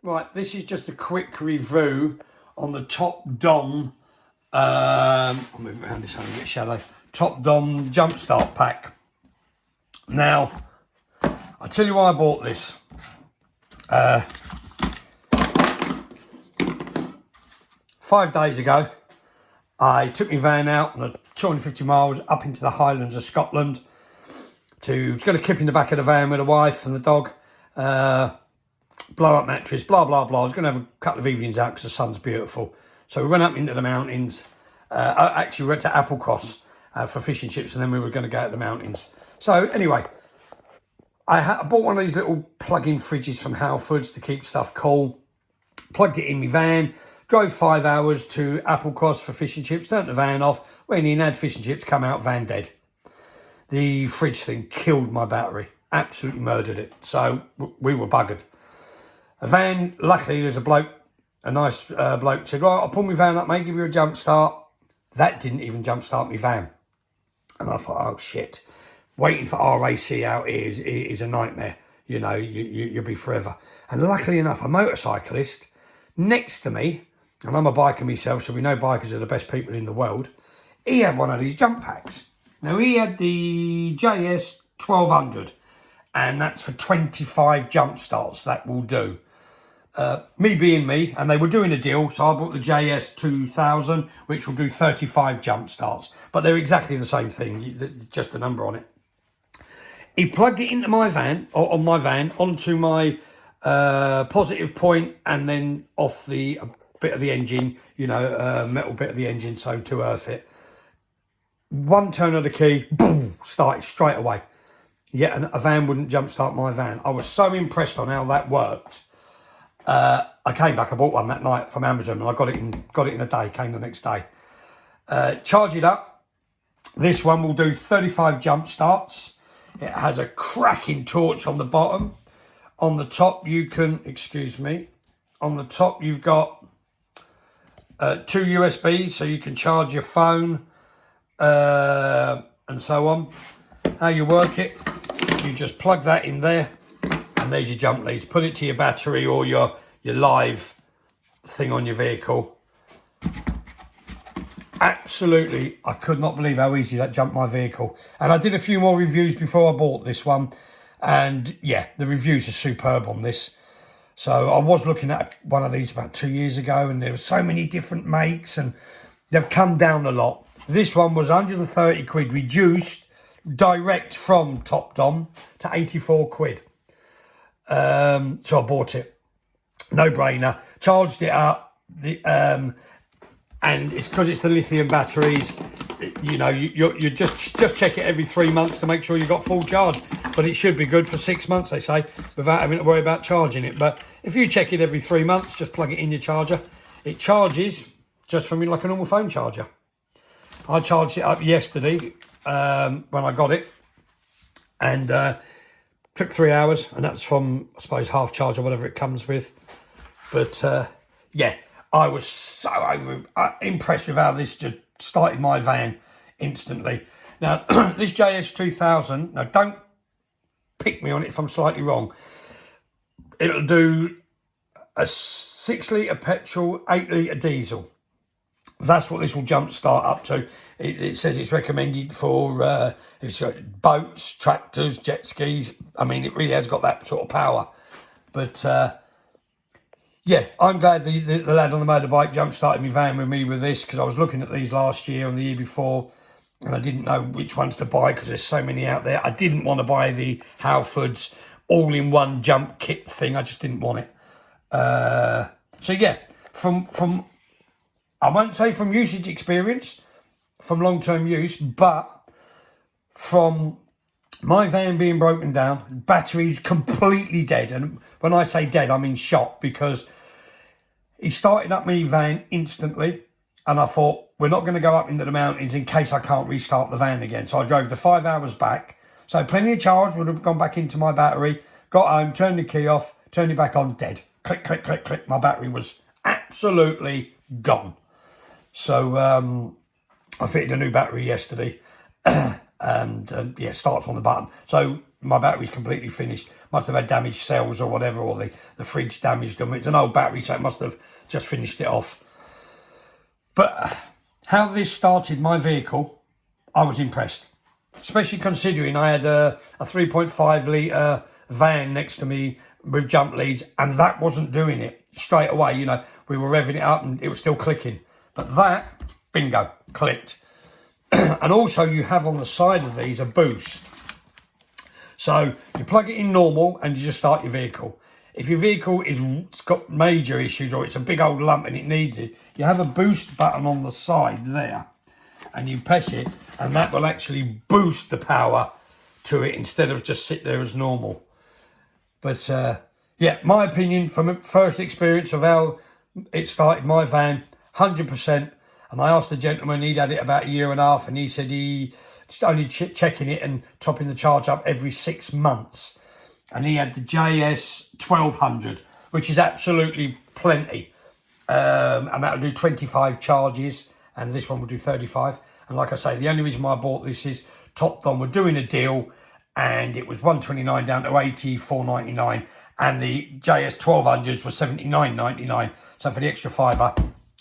Right, this is just a quick review on the TOPDON. I'll move it around this one a bit shallow. TOPDON Jumpstart Pack. Now, I'll tell you why I bought this. 5 days ago, I took my van out on a 250 miles up into the Highlands of Scotland. Was going to kip in the back of the van with the wife and the dog. Blow up mattress, blah, blah, blah. I was going to have a couple of evenings out because the sun's beautiful. So we went up into the mountains. Actually, we went to Applecross for fish and chips, and then we were going to go out the mountains. So anyway, I bought one of these little plug-in fridges from Halfords to keep stuff cool. Plugged it in my van, drove 5 hours to Applecross for fish and chips, turned the van off, went in, had fish and chips, come out, van dead. The fridge thing killed my battery, absolutely murdered it. So we were buggered. A van, luckily there's a nice bloke said, right, I'll pull my van up, mate, give you a jump start. That didn't even jump start my van. And I thought, oh shit, waiting for RAC out is a nightmare. You know, you'll be forever. And luckily enough, a motorcyclist next to me, and I'm a biker myself, so we know bikers are the best people in the world, he had one of these jump packs. Now he had the JS1200, and that's for 25 jump starts, that will do. Me being me, and they were doing a deal, so I bought the JS2000, which will do 35 jump starts. But they're exactly the same thing, just a number on it. He plugged it into my van, or on my van, onto my positive point, and then off the bit of the engine, you know, metal bit of the engine, so to earth it. One turn of the key, boom, started straight away. Yet a van wouldn't jump start my van. I was so impressed on how that worked. I came back, I bought one that night from Amazon, and I got it in a day, came the next day. Charge it up. This one will do 35 jump starts. It has a cracking torch on the bottom. On the top you can, excuse me, on the top you've got 2 USBs, so you can charge your phone and so on. How you work it, you just plug that in there, and there's your jump leads. Put it to your battery or your live thing on your vehicle. Absolutely, I could not believe how easy that jumped my vehicle. And I did a few more reviews before I bought this one, and yeah, the reviews are superb on this. So I was looking at one of these about 2 years ago, and there were so many different makes, and they've come down a lot. This one was 130 quid, reduced direct from TOPDON to 84 quid. So I bought it. No brainer. Charged it up. And it's because it's the lithium batteries. You know, you just check it every 3 months to make sure you've got full charge. But it should be good for 6 months, they say, without having to worry about charging it. But if you check it every 3 months, just plug it in your charger. It charges just from like a normal phone charger. I charged it up yesterday when I got it, and took 3 hours, and that's from, I suppose, half charge or whatever it comes with. But yeah, I was so impressed with how this just started my van instantly. Now, this JS2000, now don't pick me on it if I'm slightly wrong. It'll do a 6 litre petrol, 8 litre diesel. That's what this will jump start up to. It says it's recommended for boats, tractors, jet skis. I mean, it really has got that sort of power. But yeah, I'm glad the lad on the motorbike jump started my van with me with this, because I was looking at these last year and the year before, and I didn't know which ones to buy because there's so many out there. I didn't want to buy the Halfords all-in-one jump kit thing. I just didn't want it. So yeah, from I won't say from usage experience, from long-term use, but from my van being broken down, battery's completely dead. And when I say dead, I mean shot, because he started up my van instantly, and I thought, we're not going to go up into the mountains in case I can't restart the van again. So I drove the 5 hours back. So plenty of charge would have gone back into my battery, got home, turned the key off, turned it back on, dead. Click, click, click, click. My battery was absolutely gone. So I fitted a new battery yesterday, and yeah, starts on the button. So my battery's completely finished. Must have had damaged cells or whatever, or the fridge damaged them. It's an old battery, so it must have just finished it off. But how this started my vehicle, I was impressed. Especially considering I had a 3.5 litre van next to me with jump leads, and that wasn't doing it straight away. You know, we were revving it up and it was still clicking. But that, bingo, clicked. And also you have on the side of these a boost. So you plug it in normal and you just start your vehicle. If your vehicle it's got major issues or it's a big old lump and it needs it, you have a boost button on the side there. And you press it and that will actually boost the power to it instead of just sit there as normal. But yeah, my opinion from first experience of how it started my van, 100%. And I asked the gentleman, he'd had it about 1.5 years, and he said he just only checking it and topping the charge up every 6 months. And he had the JS1200, which is absolutely plenty. And that'll do 25 charges, and this one will do 35. And like I say, the only reason why I bought this is TOPDON were doing a deal, and it was $129 down to $84.99, and the JS1200s were $79.99. So for the extra fiver,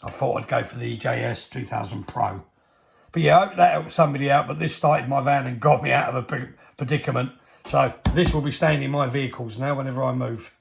I thought I'd go for the JS2000 Pro. But yeah, I hope that helped somebody out, but this started my van and got me out of a predicament. So this will be staying in my vehicles now whenever I move.